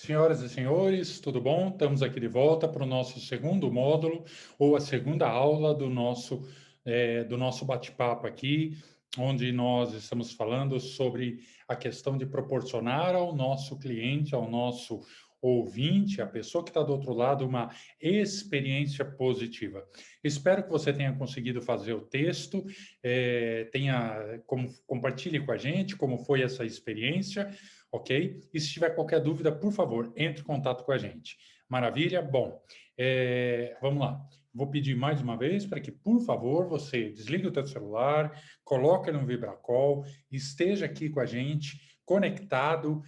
Senhoras e senhores, tudo bom? Estamos aqui de volta para o nosso segundo módulo, ou a segunda aula do nosso bate-papo aqui, onde nós estamos falando sobre a questão de proporcionar ao nosso cliente, ao nosso ouvinte, a pessoa que está do outro lado, uma experiência positiva. Espero que você tenha conseguido fazer o texto, compartilhe com a gente como foi essa experiência, ok? E se tiver qualquer dúvida, por favor, entre em contato com a gente. Maravilha? Bom, vamos lá. Vou pedir mais uma vez para que, por favor, você desligue o seu celular, coloque no Vibracol, esteja aqui com a gente, conectado,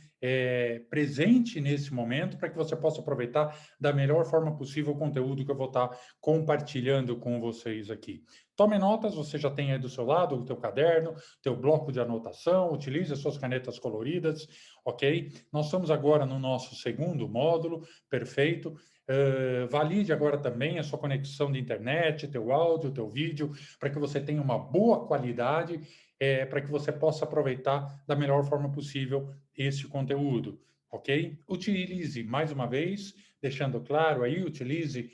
presente nesse momento, para que você possa aproveitar da melhor forma possível o conteúdo que eu vou estar compartilhando com vocês aqui. Tome notas, você já tem aí do seu lado o teu caderno, teu bloco de anotação, utilize as suas canetas coloridas, ok? Nós estamos agora no nosso segundo módulo, perfeito. Valide agora também a sua conexão de internet, teu áudio, teu vídeo, para que você tenha uma boa qualidade, para que você possa aproveitar da melhor forma possível esse conteúdo, ok? Utilize, mais uma vez, deixando claro aí, utilize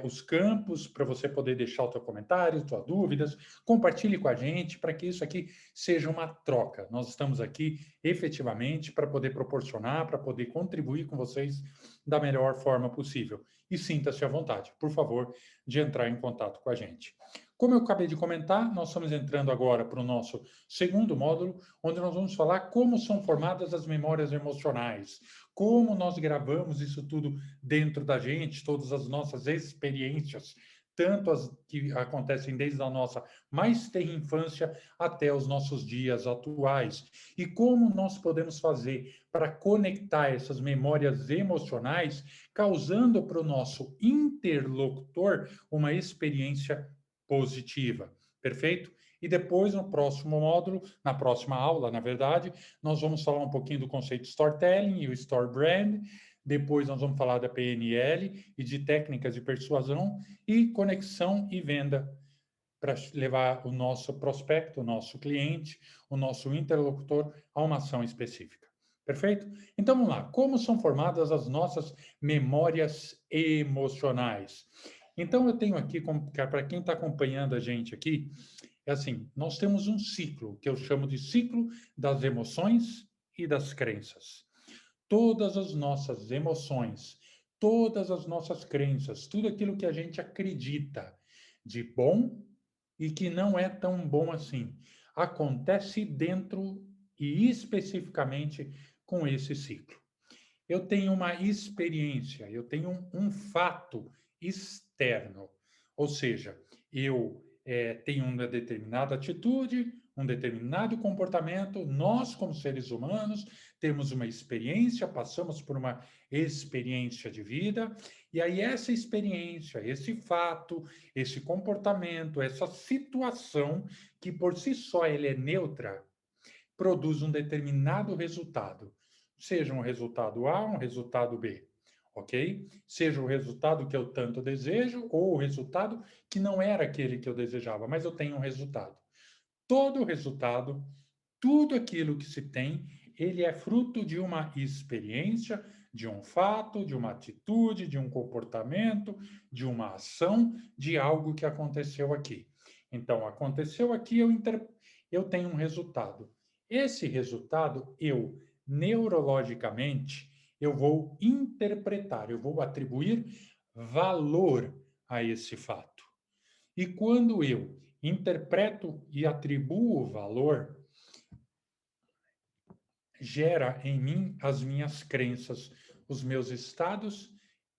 os campos para você poder deixar o teu comentário, suas dúvidas, compartilhe com a gente para que isso aqui seja uma troca. Nós estamos aqui efetivamente para poder proporcionar, para poder contribuir com vocês da melhor forma possível. E sinta-se à vontade, por favor, de entrar em contato com a gente. Como eu acabei de comentar, nós estamos entrando agora para o nosso segundo módulo, onde nós vamos falar como são formadas as memórias emocionais, como nós gravamos isso tudo dentro da gente, todas as nossas experiências, tanto as que acontecem desde a nossa mais tenra infância até os nossos dias atuais. E como nós podemos fazer para conectar essas memórias emocionais, causando para o nosso interlocutor uma experiência positiva. Perfeito? E depois, no próximo módulo, na próxima aula, na verdade, nós vamos falar um pouquinho do conceito storytelling e o store brand. Depois nós vamos falar da PNL e de técnicas de persuasão e conexão e venda para levar o nosso prospecto, o nosso cliente, o nosso interlocutor a uma ação específica. Perfeito? Então vamos lá. Como são formadas as nossas memórias emocionais? Então eu tenho aqui, para quem está acompanhando a gente aqui, é assim, nós temos um ciclo que eu chamo de ciclo das emoções e das crenças. Todas as nossas emoções, todas as nossas crenças, tudo aquilo que a gente acredita de bom e que não é tão bom assim, acontece dentro e especificamente com esse ciclo. Eu tenho uma experiência, eu tenho um fato externo, ou seja, eu tenho uma determinada atitude, um determinado comportamento, nós, como seres humanos, temos uma experiência, passamos por uma experiência de vida, e aí essa experiência, esse fato, esse comportamento, essa situação, que por si só ele é neutra, produz um determinado resultado, seja um resultado A, um resultado B, ok? Seja o resultado que eu tanto desejo ou o resultado que não era aquele que eu desejava, mas eu tenho um resultado. Todo resultado, tudo aquilo que se tem, ele é fruto de uma experiência, de um fato, de uma atitude, de um comportamento, de uma ação, de algo que aconteceu aqui. Então, aconteceu aqui, eu tenho um resultado. Esse resultado, neurologicamente, eu vou interpretar, eu vou atribuir valor a esse fato. E quando eu interpreto e atribuo valor, gera em mim as minhas crenças, os meus estados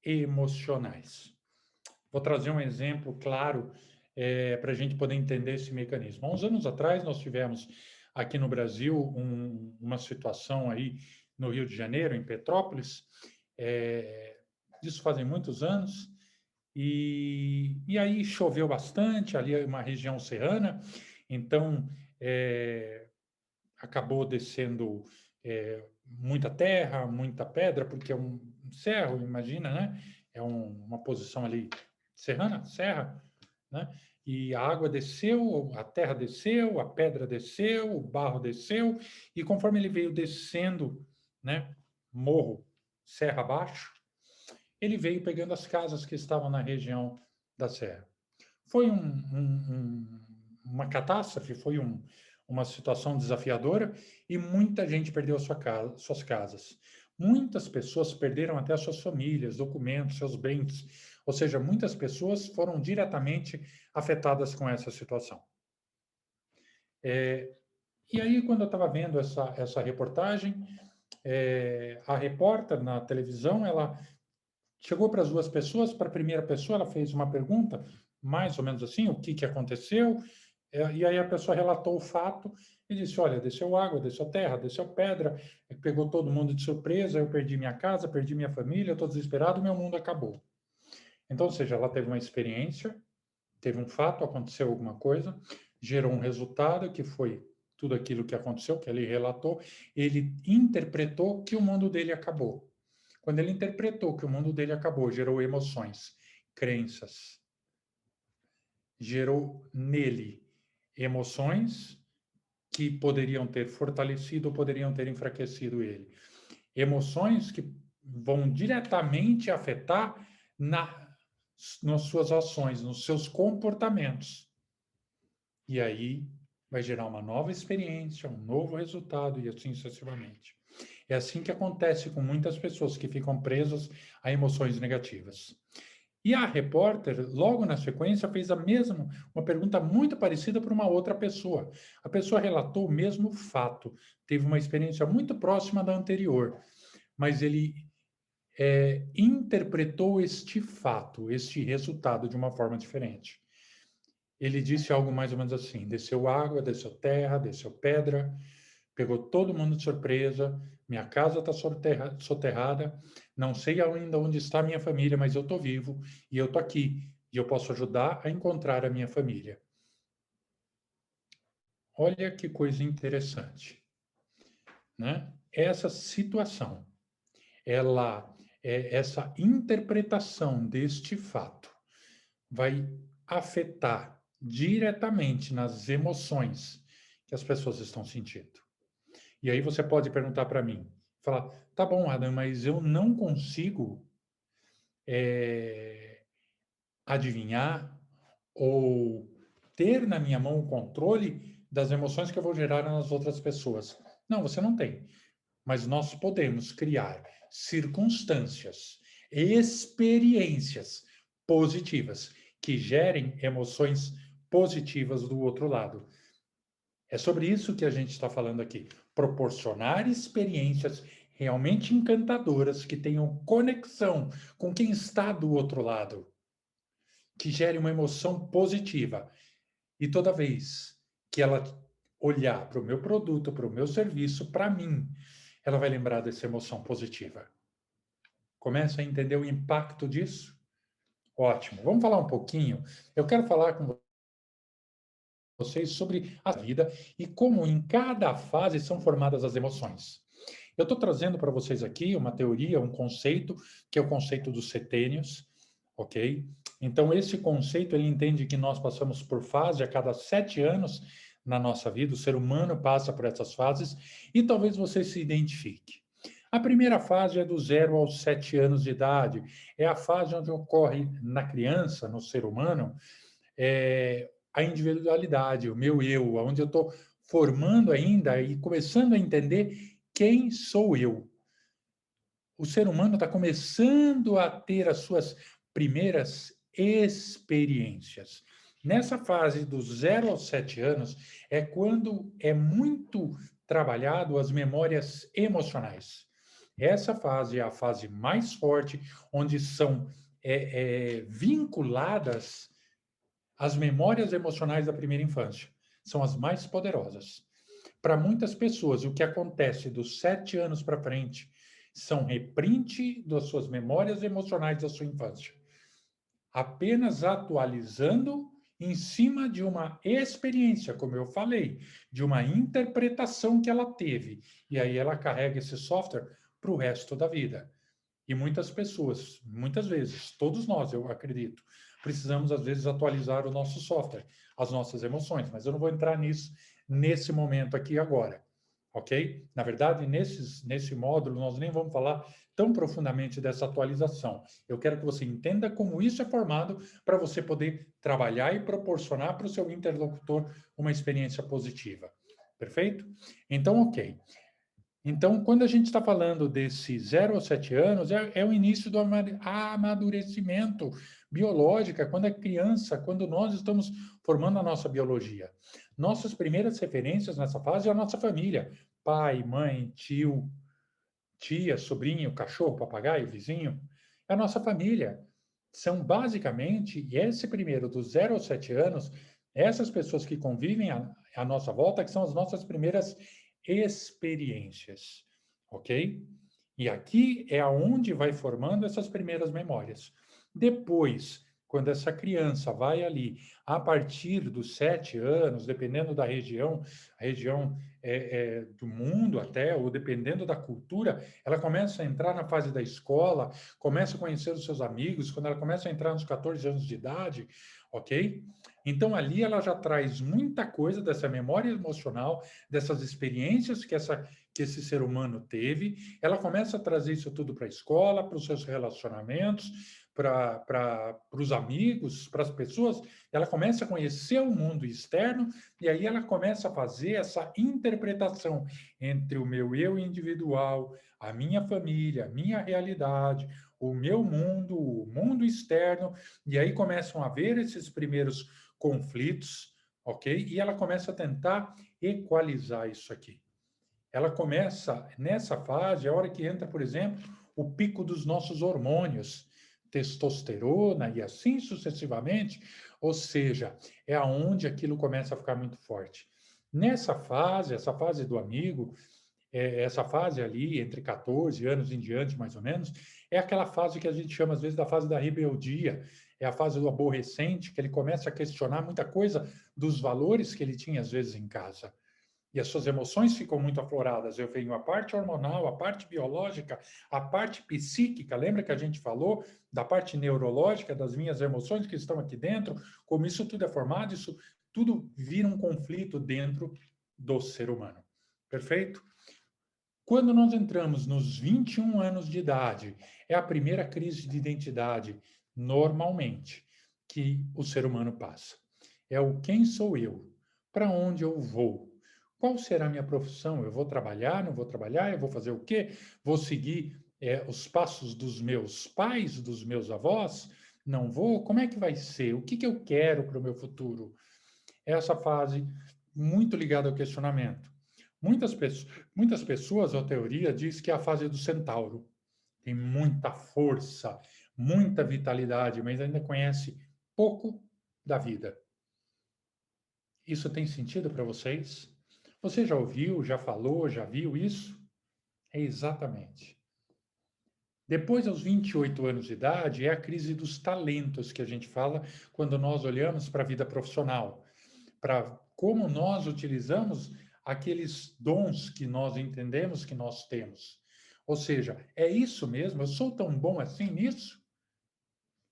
emocionais. Vou trazer um exemplo claro para a gente poder entender esse mecanismo. Há uns anos atrás, nós tivemos aqui no Brasil uma situação aí no Rio de Janeiro, em Petrópolis, isso fazem muitos anos, e aí choveu bastante, ali é uma região serrana, então acabou descendo muita terra, muita pedra, porque é um cerro, imagina, né? É uma posição ali serrana, serra, né? E a água desceu, a terra desceu, a pedra desceu, o barro desceu, e conforme ele veio descendo, né? Morro, Serra Abaixo, ele veio pegando as casas que estavam na região da Serra. Foi uma catástrofe, foi uma situação desafiadora e muita gente perdeu suas casas. Muitas pessoas perderam até suas famílias, documentos, seus bens. Ou seja, muitas pessoas foram diretamente afetadas com essa situação. E aí, quando eu estava vendo essa reportagem, a repórter na televisão, ela chegou para as duas pessoas, para a primeira pessoa, ela fez uma pergunta, mais ou menos assim, o que aconteceu, e aí a pessoa relatou o fato e disse, olha, desceu água, desceu terra, desceu pedra, pegou todo mundo de surpresa, eu perdi minha casa, perdi minha família, estou desesperado, meu mundo acabou. Então, ou seja, ela teve uma experiência, teve um fato, aconteceu alguma coisa, gerou um resultado que foi tudo aquilo que aconteceu, que ele relatou, ele interpretou que o mundo dele acabou. Quando ele interpretou que o mundo dele acabou, gerou emoções, crenças, gerou nele emoções que poderiam ter fortalecido ou poderiam ter enfraquecido ele. Emoções que vão diretamente afetar nas suas ações, nos seus comportamentos. E aí vai gerar uma nova experiência, um novo resultado e assim sucessivamente. É assim que acontece com muitas pessoas que ficam presas a emoções negativas. E a repórter, logo na sequência, fez uma pergunta muito parecida para uma outra pessoa. A pessoa relatou o mesmo fato, teve uma experiência muito próxima da anterior, mas ele interpretou este fato, este resultado de uma forma diferente. Ele disse algo mais ou menos assim: desceu água, desceu terra, desceu pedra, pegou todo mundo de surpresa, minha casa está soterrada, não sei ainda onde está a minha família, mas eu estou vivo e eu estou aqui e eu posso ajudar a encontrar a minha família. Olha que coisa interessante, né? Essa situação, essa interpretação deste fato vai afetar diretamente nas emoções que as pessoas estão sentindo. E aí você pode perguntar para mim, falar, tá bom, Adam, mas eu não consigo adivinhar ou ter na minha mão o controle das emoções que eu vou gerar nas outras pessoas. Não, você não tem. Mas nós podemos criar circunstâncias, experiências positivas que gerem emoções positivas do outro lado. É sobre isso que a gente está falando aqui. Proporcionar experiências realmente encantadoras que tenham conexão com quem está do outro lado, que gere uma emoção positiva. E toda vez que ela olhar para o meu produto, para o meu serviço, para mim, ela vai lembrar dessa emoção positiva. Começa a entender o impacto disso? Ótimo. Vamos falar um pouquinho. Eu quero falar com vocês sobre a vida e como em cada fase são formadas as emoções. Eu estou trazendo para vocês aqui uma teoria, um conceito, que é o conceito dos setênios, ok? Então, esse conceito, ele entende que nós passamos por fase a cada 7 anos na nossa vida, o ser humano passa por essas fases, e talvez você se identifique. A primeira fase é do 0 aos 7 anos de idade, é a fase onde ocorre na criança, no ser humano, a individualidade, o meu eu, onde eu estou formando ainda e começando a entender quem sou eu. O ser humano está começando a ter as suas primeiras experiências. Nessa fase dos 0 aos 7 anos é quando é muito trabalhado as memórias emocionais. Essa fase é a fase mais forte, onde são vinculadas as memórias emocionais da primeira infância. São as mais poderosas. Para muitas pessoas, o que acontece dos 7 anos para frente são reprint das suas memórias emocionais da sua infância. Apenas atualizando em cima de uma experiência, como eu falei, de uma interpretação que ela teve. E aí ela carrega esse software para o resto da vida. E muitas pessoas, muitas vezes, todos nós, eu acredito, precisamos, às vezes, atualizar o nosso software, as nossas emoções. Mas eu não vou entrar nisso nesse momento aqui agora. ok? Na verdade, nesse módulo, nós nem vamos falar tão profundamente dessa atualização. Eu quero que você entenda como isso é formado para você poder trabalhar e proporcionar para o seu interlocutor uma experiência positiva. Perfeito? Então, ok. Então, quando a gente está falando desse 0 aos 7 anos, é o início do amadurecimento biológico, quando é criança, quando nós estamos formando a nossa biologia. Nossas primeiras referências nessa fase é a nossa família. Pai, mãe, tio, tia, sobrinho, cachorro, papagaio, vizinho. É a nossa família. São basicamente, esse primeiro, dos 0 aos 7 anos, essas pessoas que convivem à nossa volta, que são as nossas primeiras experiências, ok? E aqui é aonde vai formando essas primeiras memórias. Depois, quando essa criança vai ali, a partir dos 7 anos, dependendo da região, a região do mundo até, ou dependendo da cultura, ela começa a entrar na fase da escola, começa a conhecer os seus amigos, quando ela começa a entrar nos 14 anos de idade, ok? Então, ali ela já traz muita coisa dessa memória emocional, dessas experiências que esse ser humano teve, ela começa a trazer isso tudo para a escola, para os seus relacionamentos, para os amigos, para as pessoas, ela começa a conhecer o mundo externo e aí ela começa a fazer essa interpretação entre o meu eu individual, a minha família, a minha realidade, o meu mundo, o mundo externo, e aí começam a haver esses primeiros conflitos, ok? E ela começa a tentar equalizar isso aqui. Ela começa, nessa fase, a hora que entra, por exemplo, o pico dos nossos hormônios, testosterona e assim sucessivamente, ou seja, é aonde aquilo começa a ficar muito forte. Nessa fase, essa fase do amigo, essa fase ali, entre 14 anos em diante, mais ou menos, é aquela fase que a gente chama, às vezes, da fase da rebeldia, é a fase do aborrecente, que ele começa a questionar muita coisa dos valores que ele tinha, às vezes, em casa. E as suas emoções ficam muito afloradas. Eu venho a parte hormonal, a parte biológica, a parte psíquica. Lembra que a gente falou da parte neurológica, das minhas emoções que estão aqui dentro? Como isso tudo é formado, isso tudo vira um conflito dentro do ser humano. Perfeito? Quando nós entramos nos 21 anos de idade, é a primeira crise de identidade, normalmente, que o ser humano passa. É o quem sou eu? Para onde eu vou? Qual será a minha profissão? Eu vou trabalhar? Não vou trabalhar? Eu vou fazer o quê? Vou seguir os passos dos meus pais, dos meus avós? Não vou? Como é que vai ser? O que eu quero para o meu futuro? Essa fase muito ligada ao questionamento. Muitas pessoas, a teoria, diz que é a fase do centauro. Tem muita força, muita vitalidade, mas ainda conhece pouco da vida. Isso tem sentido para vocês? Você já ouviu, já falou, já viu isso? É exatamente. Depois, aos 28 anos de idade, é a crise dos talentos que a gente fala quando nós olhamos para a vida profissional, para como nós utilizamos aqueles dons que nós entendemos que nós temos. Ou seja, é isso mesmo? Eu sou tão bom assim nisso?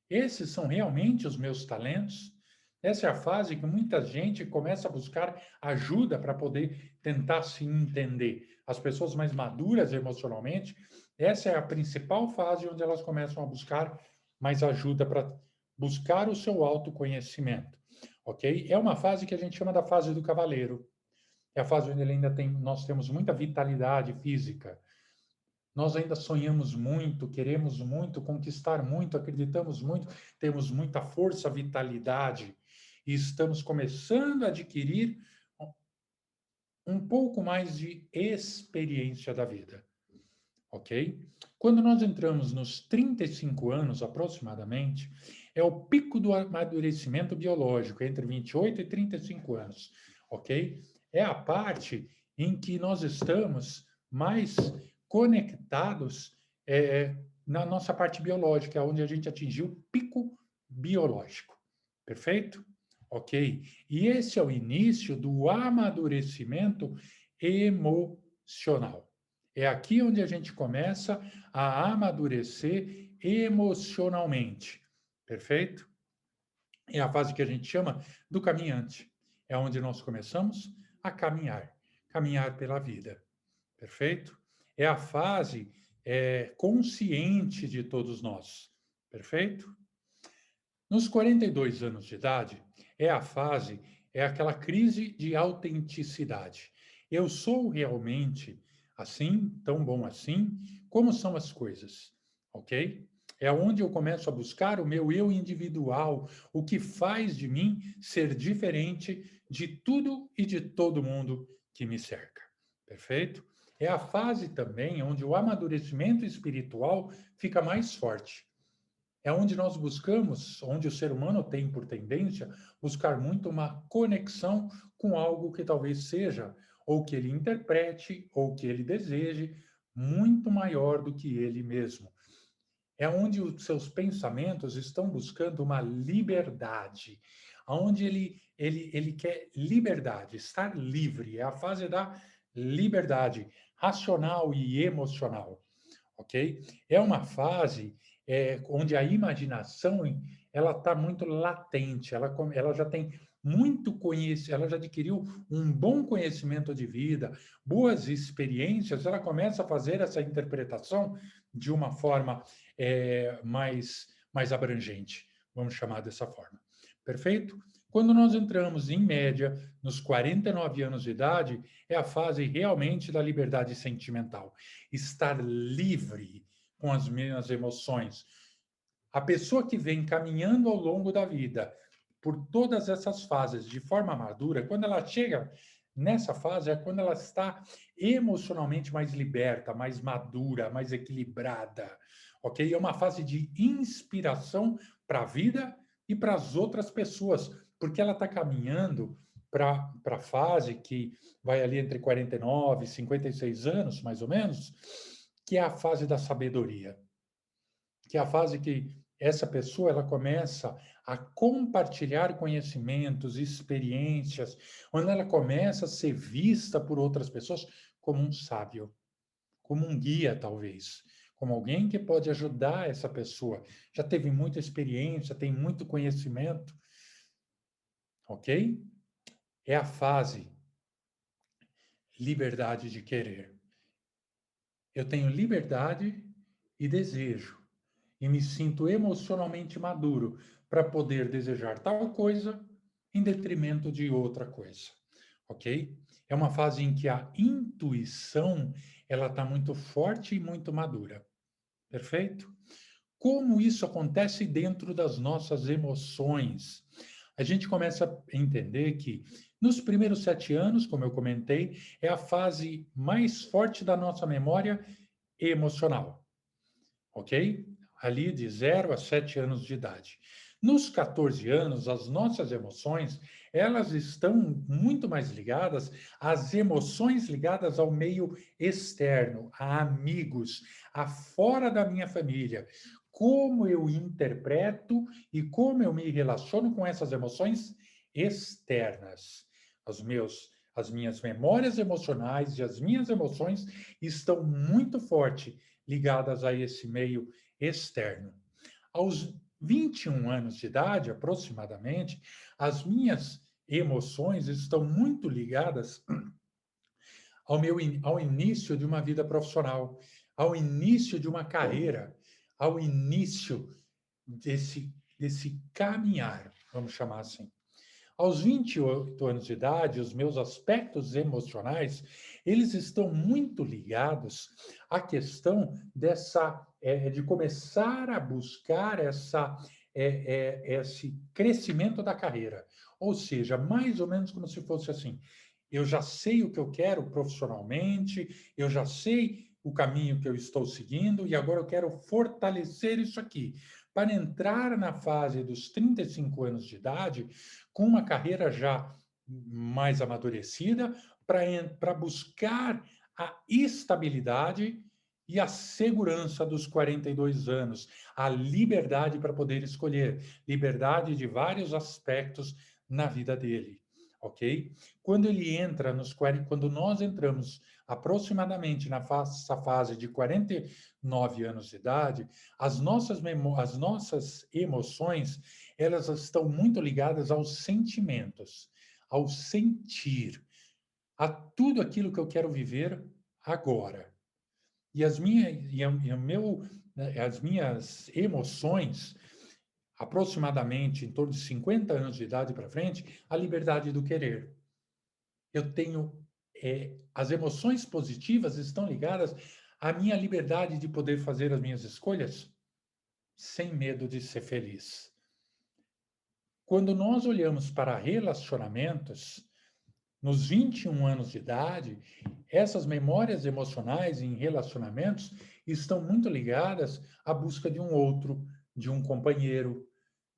Esses são realmente os meus talentos? Essa é a fase que muita gente começa a buscar ajuda para poder tentar se entender. As pessoas mais maduras emocionalmente, essa é a principal fase onde elas começam a buscar mais ajuda para buscar o seu autoconhecimento, ok? É uma fase que a gente chama da fase do cavaleiro. É a fase onde ele ainda tem, nós temos muita vitalidade física. Nós ainda sonhamos muito, queremos muito, conquistar muito, acreditamos muito, temos muita força, vitalidade e estamos começando a adquirir um pouco mais de experiência da vida, ok? Quando nós entramos nos 35 anos aproximadamente, é o pico do amadurecimento biológico, entre 28 e 35 anos, ok? É a parte em que nós estamos mais conectados na nossa parte biológica, onde a gente atingiu o pico biológico. Perfeito? Ok? E esse é o início do amadurecimento emocional. É aqui onde a gente começa a amadurecer emocionalmente. Perfeito? É a fase que a gente chama do caminhante. É onde nós começamos a caminhar pela vida. perfeito? É a fase consciente de todos nós, perfeito? Nos 42 anos de idade, é a fase, é aquela crise de autenticidade. Eu sou realmente assim, tão bom assim? Como são as coisas? Ok? É onde eu começo a buscar o meu eu individual, o que faz de mim ser diferente de tudo e de todo mundo que me cerca. Perfeito? É a fase também onde o amadurecimento espiritual fica mais forte. É onde nós buscamos, onde o ser humano tem por tendência, buscar muito uma conexão com algo que talvez seja, ou que ele interprete, ou que ele deseje, muito maior do que ele mesmo. É onde os seus pensamentos estão buscando uma liberdade, onde ele quer liberdade, estar livre, é a fase da liberdade racional e emocional, ok? É uma fase onde a imaginação ela está muito latente, ela já tem muito conhecimento, ela já adquiriu um bom conhecimento de vida, boas experiências, ela começa a fazer essa interpretação de uma forma mais abrangente, vamos chamar dessa forma. Perfeito? Quando nós entramos, em média, nos 49 anos de idade, é a fase realmente da liberdade sentimental. Estar livre com as minhas emoções. A pessoa que vem caminhando ao longo da vida por todas essas fases de forma madura, quando ela chega nessa fase, é quando ela está emocionalmente mais liberta, mais madura, mais equilibrada, ok? É uma fase de inspiração para a vida e para as outras pessoas, porque ela está caminhando para a fase que vai ali entre 49 e 56 anos, mais ou menos, que é a fase da sabedoria, que é a fase que essa pessoa ela começa a compartilhar conhecimentos, experiências, onde ela começa a ser vista por outras pessoas como um sábio, como um guia, talvez, como alguém que pode ajudar essa pessoa. Já teve muita experiência, tem muito conhecimento, ok? É a fase liberdade de querer. Eu tenho liberdade e desejo, e me sinto emocionalmente maduro para poder desejar tal coisa em detrimento de outra coisa, ok? É uma fase em que a intuição ela está muito forte e muito madura, perfeito? Como isso acontece dentro das nossas emoções? A gente começa a entender que nos primeiros 7 anos, como eu comentei, é a fase mais forte da nossa memória emocional, ok? Ali de 0 a 7 anos de idade. Nos 14 anos, as nossas emoções, elas estão muito mais ligadas às emoções ligadas ao meio externo, a amigos, a fora da minha família. Como eu interpreto e como eu me relaciono com essas emoções externas. As minhas memórias emocionais e as minhas emoções estão muito forte ligadas a esse meio externo. Aos 21 anos de idade, aproximadamente, as minhas emoções estão muito ligadas ao início de uma vida profissional, ao início de uma carreira, ao início desse caminhar, vamos chamar assim. Aos 28 anos de idade, os meus aspectos emocionais, eles estão muito ligados à questão de começar a buscar esse crescimento da carreira. Ou seja, mais ou menos como se fosse assim, eu já sei o que eu quero profissionalmente, eu já sei o caminho que eu estou seguindo e agora eu quero fortalecer isso aqui para entrar na fase dos 35 anos de idade com uma carreira já mais amadurecida para buscar a estabilidade e a segurança dos 42 anos, a liberdade para poder escolher, liberdade de vários aspectos na vida dele, ok? Quando ele entra quando nós entramos aproximadamente nessa fase de 49 anos de idade, as nossas emoções elas estão muito ligadas aos sentimentos, ao sentir, a tudo aquilo que eu quero viver agora. E as minhas emoções, aproximadamente em torno de 50 anos de idade para frente, a liberdade do querer. Eu tenho as emoções positivas estão ligadas à minha liberdade de poder fazer as minhas escolhas sem medo de ser feliz. Quando nós olhamos para relacionamentos, nos 21 anos de idade, essas memórias emocionais em relacionamentos estão muito ligadas à busca de um outro, de um companheiro,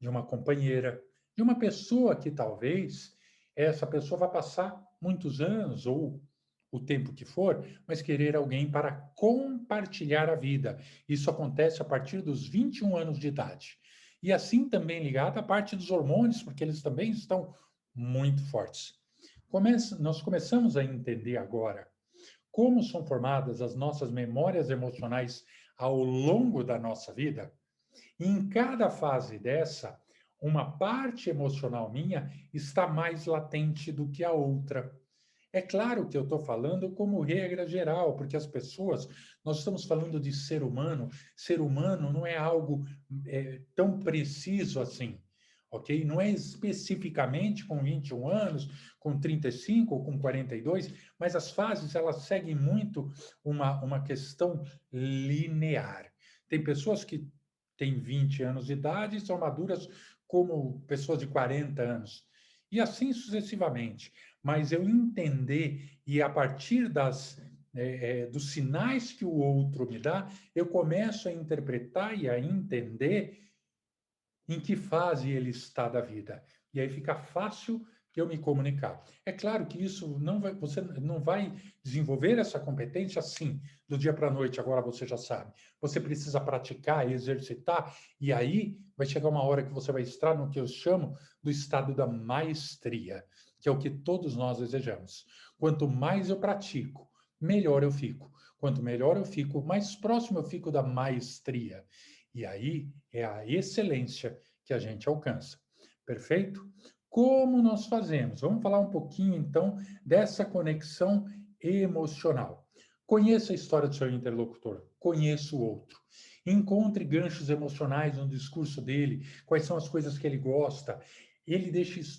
de uma companheira, de uma pessoa que talvez essa pessoa vá passar muitos anos ou o tempo que for, mas querer alguém para compartilhar a vida. Isso acontece a partir dos 21 anos de idade. E assim também ligado à parte dos hormônios, porque eles também estão muito fortes. Nós começamos a entender agora como são formadas as nossas memórias emocionais ao longo da nossa vida. E em cada fase dessa, uma parte emocional minha está mais latente do que a outra. É claro que eu estou falando como regra geral, porque as pessoas, nós estamos falando de ser humano não é algo tão preciso assim, ok? Não é especificamente com 21 anos, com 35 ou com 42, mas as fases, elas seguem muito uma questão linear. Tem pessoas que têm 20 anos de idade e são maduras como pessoas de 40 anos, e assim sucessivamente. Mas eu entender e a partir dos sinais que o outro me dá, eu começo a interpretar e a entender em que fase ele está da vida. E aí fica fácil eu me comunicar. É claro que isso não vai, você não vai desenvolver essa competência assim, do dia para a noite, agora você já sabe. Você precisa praticar, exercitar, e aí vai chegar uma hora que você vai estar no que eu chamo do estado da maestria, que é o que todos nós desejamos. Quanto mais eu pratico, melhor eu fico. Quanto melhor eu fico, mais próximo eu fico da maestria. E aí é a excelência que a gente alcança. Perfeito? Como nós fazemos? Vamos falar um pouquinho, então, dessa conexão emocional. Conheça a história do seu interlocutor, conheça o outro. Encontre ganchos emocionais no discurso dele, quais são as coisas que ele gosta.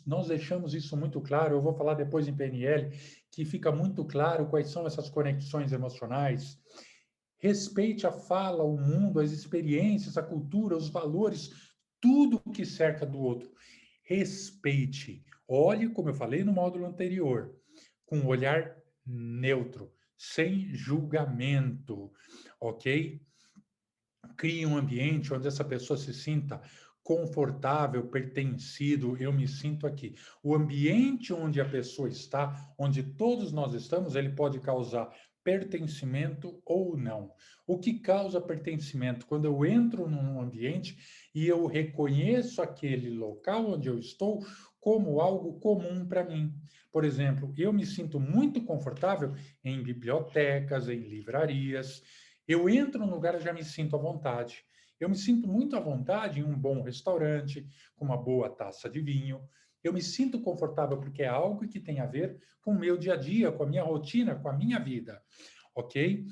Nós deixamos isso muito claro, eu vou falar depois em PNL, que fica muito claro quais são essas conexões emocionais. Respeite a fala, o mundo, as experiências, a cultura, os valores, tudo o que cerca do outro. Respeite. Olhe, como eu falei no módulo anterior, com um olhar neutro, sem julgamento, ok? Crie um ambiente onde essa pessoa se sinta confortável, pertencido, eu me sinto aqui. O ambiente onde a pessoa está, onde todos nós estamos, ele pode causar pertencimento ou não. O que causa pertencimento? Quando eu entro num ambiente e eu reconheço aquele local onde eu estou como algo comum para mim. Por exemplo, eu me sinto muito confortável em bibliotecas, em livrarias. Eu entro num lugar e já me sinto à vontade. Eu me sinto muito à vontade em um bom restaurante, com uma boa taça de vinho. Eu me sinto confortável porque é algo que tem a ver com o meu dia a dia, com a minha rotina, com a minha vida, ok?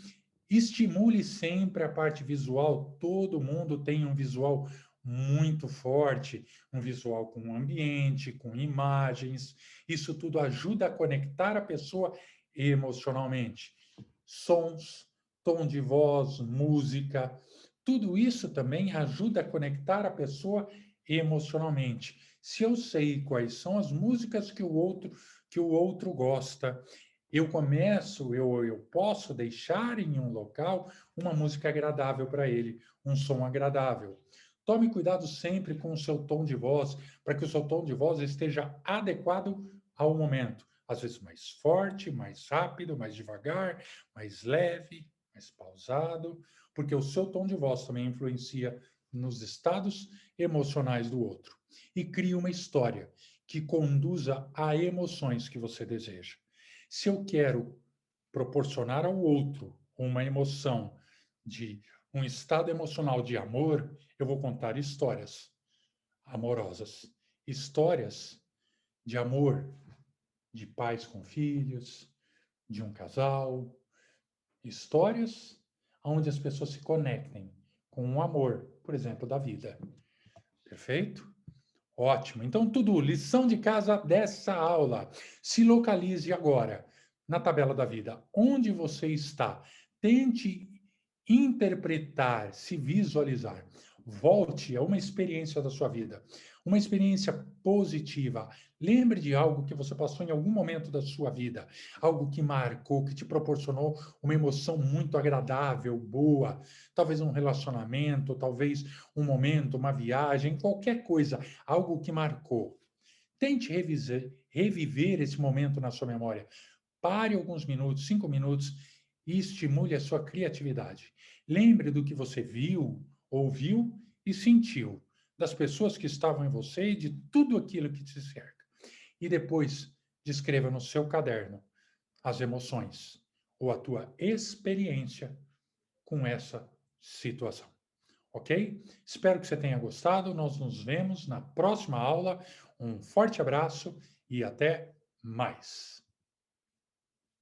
Estimule sempre a parte visual. Todo mundo tem um visual muito forte, um visual com ambiente, com imagens. Isso tudo ajuda a conectar a pessoa emocionalmente. Sons, tom de voz, música, tudo isso também ajuda a conectar a pessoa emocionalmente. Se eu sei quais são as músicas que o outro gosta, eu posso deixar em um local uma música agradável para ele, um som agradável. Tome cuidado sempre com o seu tom de voz, para que o seu tom de voz esteja adequado ao momento. Às vezes mais forte, mais rápido, mais devagar, mais leve, mais pausado, porque o seu tom de voz também influencia nos estados emocionais do outro. E crie uma história que conduza a emoções que você deseja. Se eu quero proporcionar ao outro uma emoção de um estado emocional de amor, eu vou contar histórias amorosas, histórias de amor, de pais com filhos, de um casal, Histórias onde as pessoas se conectem com o amor, por exemplo, da vida. Perfeito? Ótimo. Então, tudo, lição de casa dessa aula. Se localize agora na tabela da vida. Onde você está? Tente interpretar, se visualizar. Volte a uma experiência da sua vida, uma experiência positiva. Lembre de algo que você passou em algum momento da sua vida, algo que marcou, que te proporcionou uma emoção muito agradável, boa, talvez um relacionamento, talvez um momento, uma viagem, qualquer coisa, algo que marcou. Tente reviver esse momento na sua memória. Pare alguns minutos, 5 minutos, e estimule a sua criatividade. Lembre do que você viu, ouviu e sentiu, das pessoas que estavam em você e de tudo aquilo que te cerca. E depois, descreva no seu caderno as emoções ou a tua experiência com essa situação. Ok? Espero que você tenha gostado. Nós nos vemos na próxima aula. Um forte abraço e até mais.